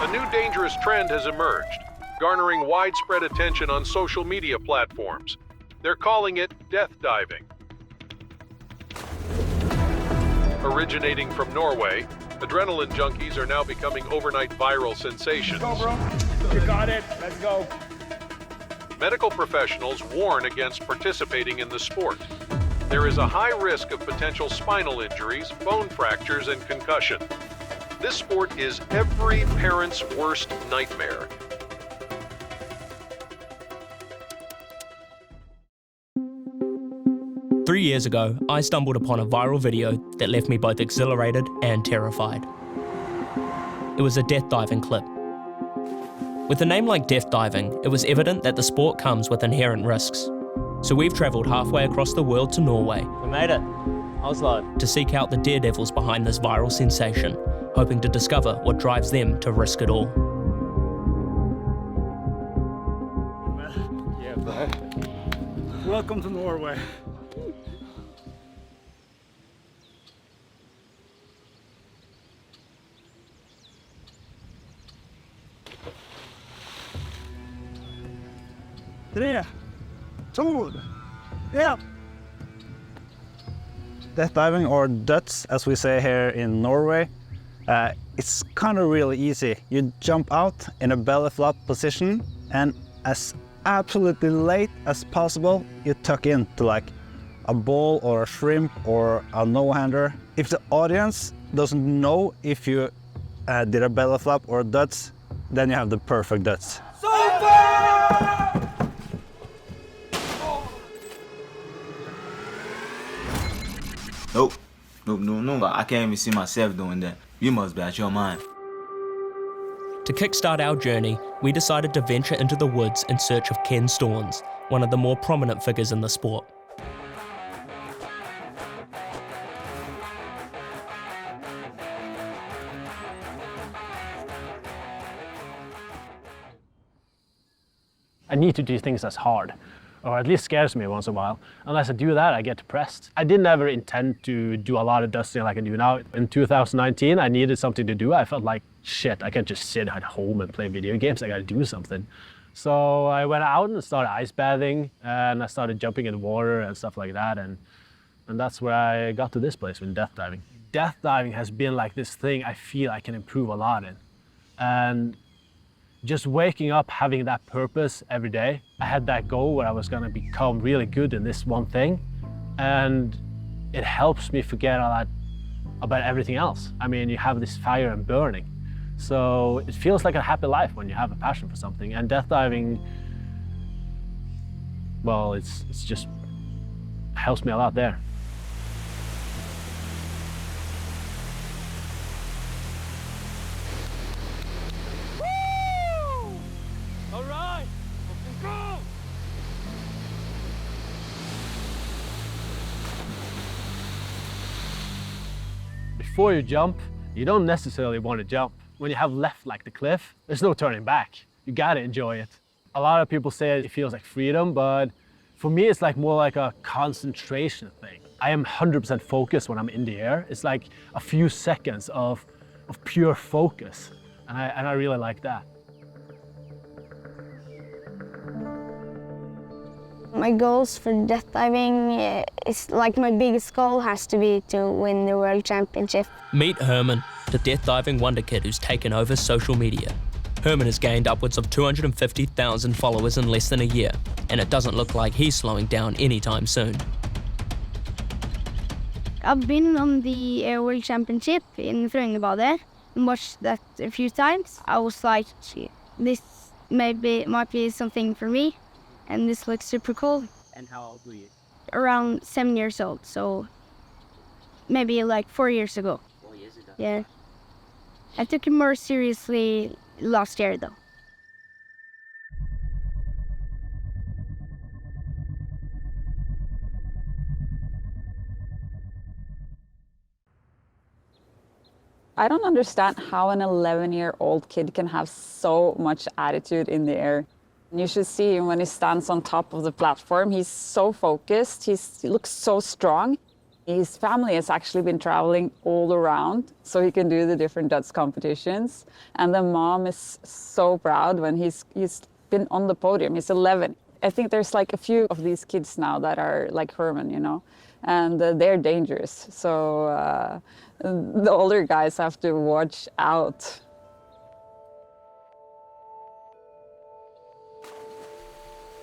A new dangerous trend has emerged, garnering widespread attention on social media platforms. They're calling it death diving. Originating from Norway, adrenaline junkies are now becoming overnight viral sensations. Let's go, bro. You got it. Let's go. Medical professionals warn against participating in the sport. There is a high risk of potential spinal injuries, bone fractures, and concussion. This sport is every parent's worst nightmare. Three years ago, I stumbled upon a viral video that left me both exhilarated and terrified. It was a death diving clip. With a name like death diving, it was evident that the sport comes with inherent risks. So we've travelled halfway across the world to Norway. We made it. Oslo. To seek out the daredevils behind this viral sensation, hoping to discover what drives them to risk it all. Yeah, bro. Welcome to Norway. Tre, two, yeah. Death diving, or DODS, as we say here in Norway, it's kind of really easy. You jump out in a belly flop position, and as absolutely late as possible, you tuck into like a ball or a shrimp or a no-hander. If the audience doesn't know if you did a belly flop or a DODS, then you have the perfect DODS. No, I can't even see myself doing that. You must be out your mind. To kickstart our journey, we decided to venture into the woods in search of Ken Stornes, one of the more prominent figures in the sport. I need to do things that's hard, or at least scares me once in a while. Unless I do that, I get depressed. I didn't ever intend to do a lot of dusting like I do now. In 2019, I needed something to do. I felt like, shit, I can't just sit at home and play video games. I gotta do something. So I went out and started ice bathing, and I started jumping in the water and stuff like that. And that's where I got to this place with death diving. Death diving has been like this thing I feel I can improve a lot in. And just waking up, having that purpose every day. I had that goal where I was gonna become really good in this one thing, and it helps me forget a lot about everything else. I mean, you have this fire and burning. So it feels like a happy life when you have a passion for something. And death diving, well, it's just helps me a lot there. Before you jump, you don't necessarily want to jump. When you have left like the cliff, there's no turning back. You gotta enjoy it. A lot of people say it feels like freedom, but for me, it's like more like a concentration thing. I am 100% focused when I'm in the air. It's like a few seconds of pure focus, and I really like that. My goals for death diving is like my biggest goal has to be to win the World Championship. Meet Herman, the death diving wonder kid who's taken over social media. Herman has gained upwards of 250,000 followers in less than a year, and it doesn't look like he's slowing down anytime soon. I've been on the World Championship in Thrane and watched that a few times. I was like, this might be something for me. And this looks super cool. And how old were you? Around 7 years old, so maybe like 4 years ago. 4 years ago? Yeah. I took it more seriously last year though. I don't understand how an 11-year-old kid can have so much attitude in the air. You should see him when he stands on top of the platform. He's so focused, he looks so strong. His family has actually been traveling all around so he can do the different DODS competitions. And the mom is so proud when he's been on the podium. He's 11. I think there's like a few of these kids now that are like Herman, you know, and they're dangerous. So the older guys have to watch out.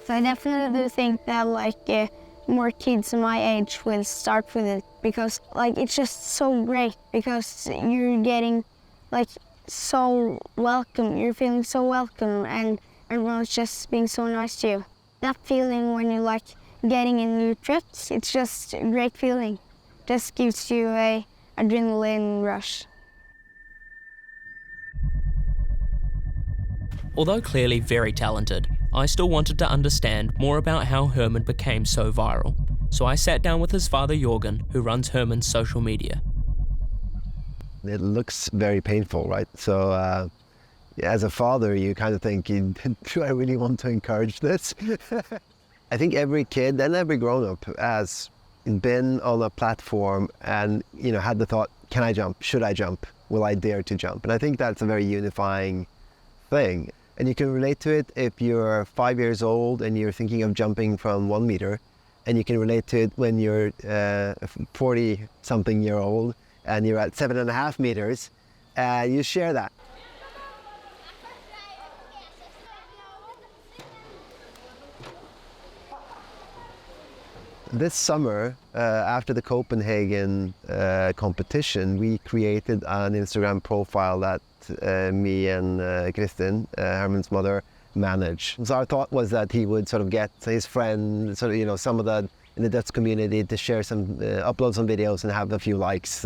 So I definitely do think that like more kids my age will start with it, because like it's just so great, because you're getting like so welcome, you're feeling so welcome, and everyone's just being so nice to you. That feeling when you're like getting in new tricks, it's just a great feeling. Just gives you a adrenaline rush. Although clearly very talented, I still wanted to understand more about how Herman became so viral. So I sat down with his father Jørgen, who runs Herman's social media. It looks very painful, right? So as a father, you kind of think, do I really want to encourage this? I think every kid and every grown-up has been on a platform and had the thought, can I jump? Should I jump? Will I dare to jump? And I think that's a very unifying thing. And you can relate to it if you're 5 years old and you're thinking of jumping from 1 meter, and you can relate to it when you're 40-something year old and you're at 7.5 meters, you share that. This summer, after the Copenhagen competition, we created an Instagram profile that me and Kristin, Herman's mother, manage. So our thought was that he would sort of get his friend, some of the in the DODS community to share some, upload some videos and have a few likes.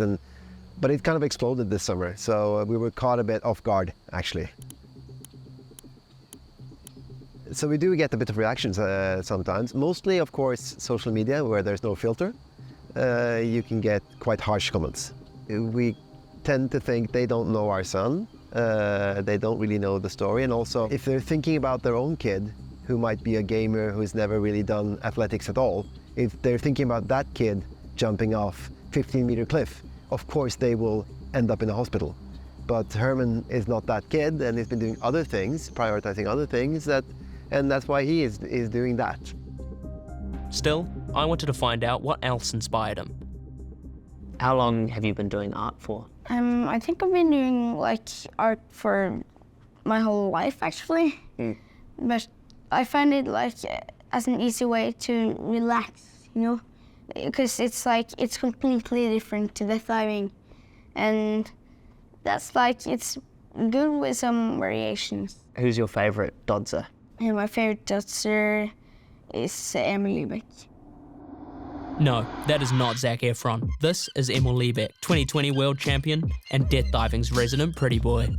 But it kind of exploded this summer, so we were caught a bit off guard, actually. So we do get a bit of reactions sometimes. Mostly, of course, social media, where there's no filter. You can get quite harsh comments. We tend to think they don't know our son. They don't really know the story. And also, if they're thinking about their own kid, who might be a gamer who's never really done athletics at all, if they're thinking about that kid jumping off 15-meter cliff, of course they will end up in a hospital. But Herman is not that kid, and he's been doing other things, prioritizing other things, and that's why he is doing that. Still, I wanted to find out what else inspired him. How long have you been doing art for? I think I've been doing like art for my whole life, actually. But I find it like as an easy way to relax, because it's like it's completely different to the diving, and that's like it's good with some variations. Who's your favorite dodser? And my favorite dodser is Emil Leebeck. No, that is not Zac Efron. This is Emil Leebeck, 2020 world champion and death diving's resident pretty boy.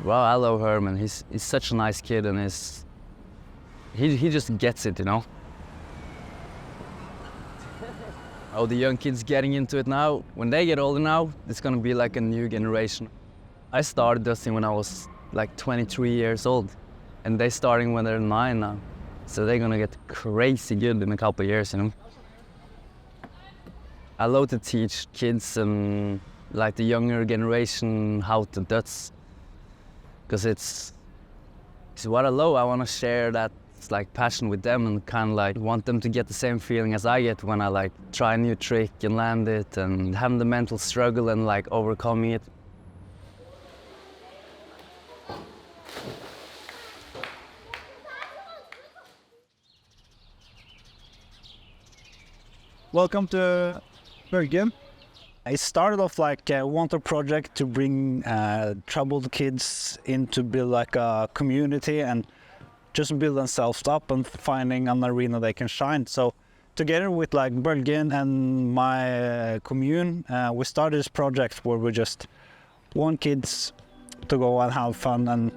Well, I love Herman. He's such a nice kid, and he just gets it, Oh, the young kids getting into it now. When they get older now, it's gonna be like a new generation. I started dusting when I was like 23 years old, and they're starting when they're 9 now. So they're gonna get crazy good in a couple of years, I love to teach kids and like the younger generation how to dust, because it's what I love. I want to share that like passion with them, and kind of like want them to get the same feeling as I get when I like try a new trick and land it, and having the mental struggle and like overcoming it. Welcome to Bergen. I started off like a wanted project to bring troubled kids in to build like a community and just build themselves up and finding an arena they can shine. So together with like Bergen and my commune, we started this project where we just want kids to go and have fun and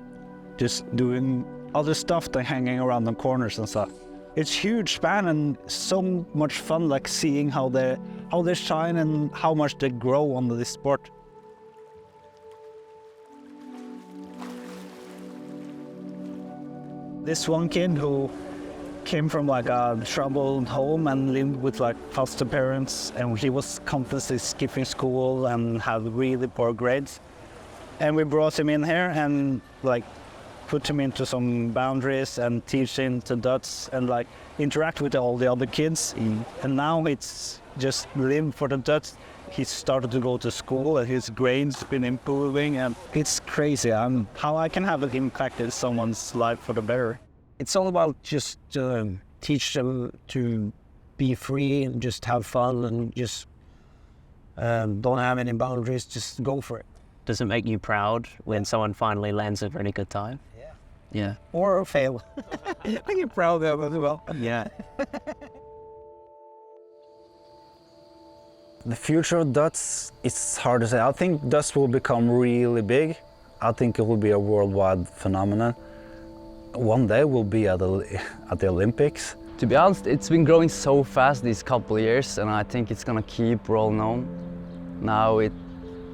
just doing other stuff than hanging around the corners and stuff. It's huge span and so much fun, like seeing how they shine and how much they grow on this sport. this one kid who came from like a troubled home and lived with like foster parents, and he was constantly skipping school and had really poor grades. And we brought him in here and like put him into some boundaries and teach him to DODS and like interact with all the other kids. And now it's just live for the DODS. He started to go to school and his grades been improving, and it's crazy how I can have an impact in someone's life for the better. It's all about just teach them to be free and just have fun and just don't have any boundaries, just go for it. Does it make you proud when someone finally lands a really good time? Yeah. Or fail. I get proud of them as well. Yeah. The future of DODS, it's hard to say. I think DODS will become really big. I think it will be a worldwide phenomenon. One day we'll be at the Olympics. To be honest, it's been growing so fast these couple of years, and I think it's gonna keep rolling on. Now it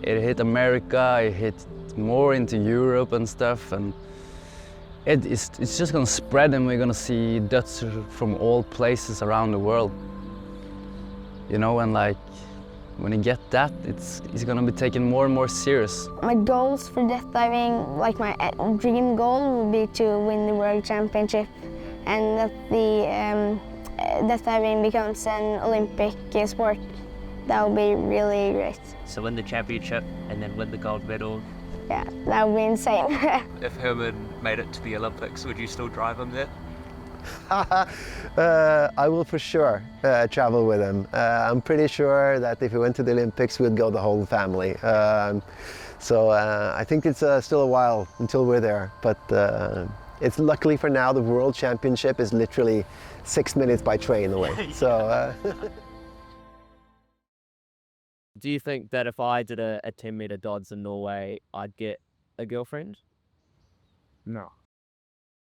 hit America, it hit more into Europe and stuff, and it's just gonna spread, and we're gonna see DODS from all places around the world. You know, and like when you get that, it's gonna be taken more and more serious. My goals for death diving, like my dream goal, would be to win the World Championship, and that the death diving becomes an Olympic sport. That would be really great. So win the championship and then win the gold medal. Yeah, that would be insane. If Herman made it to the Olympics, would you still drive him there? I will for sure travel with him. I'm pretty sure that if we went to the Olympics, we'd go the whole family. So I think it's still a while until we're there. But it's luckily for now, the World Championship is literally 6 minutes by train away. So. Do you think that if I did a 10-meter DODS in Norway, I'd get a girlfriend? No.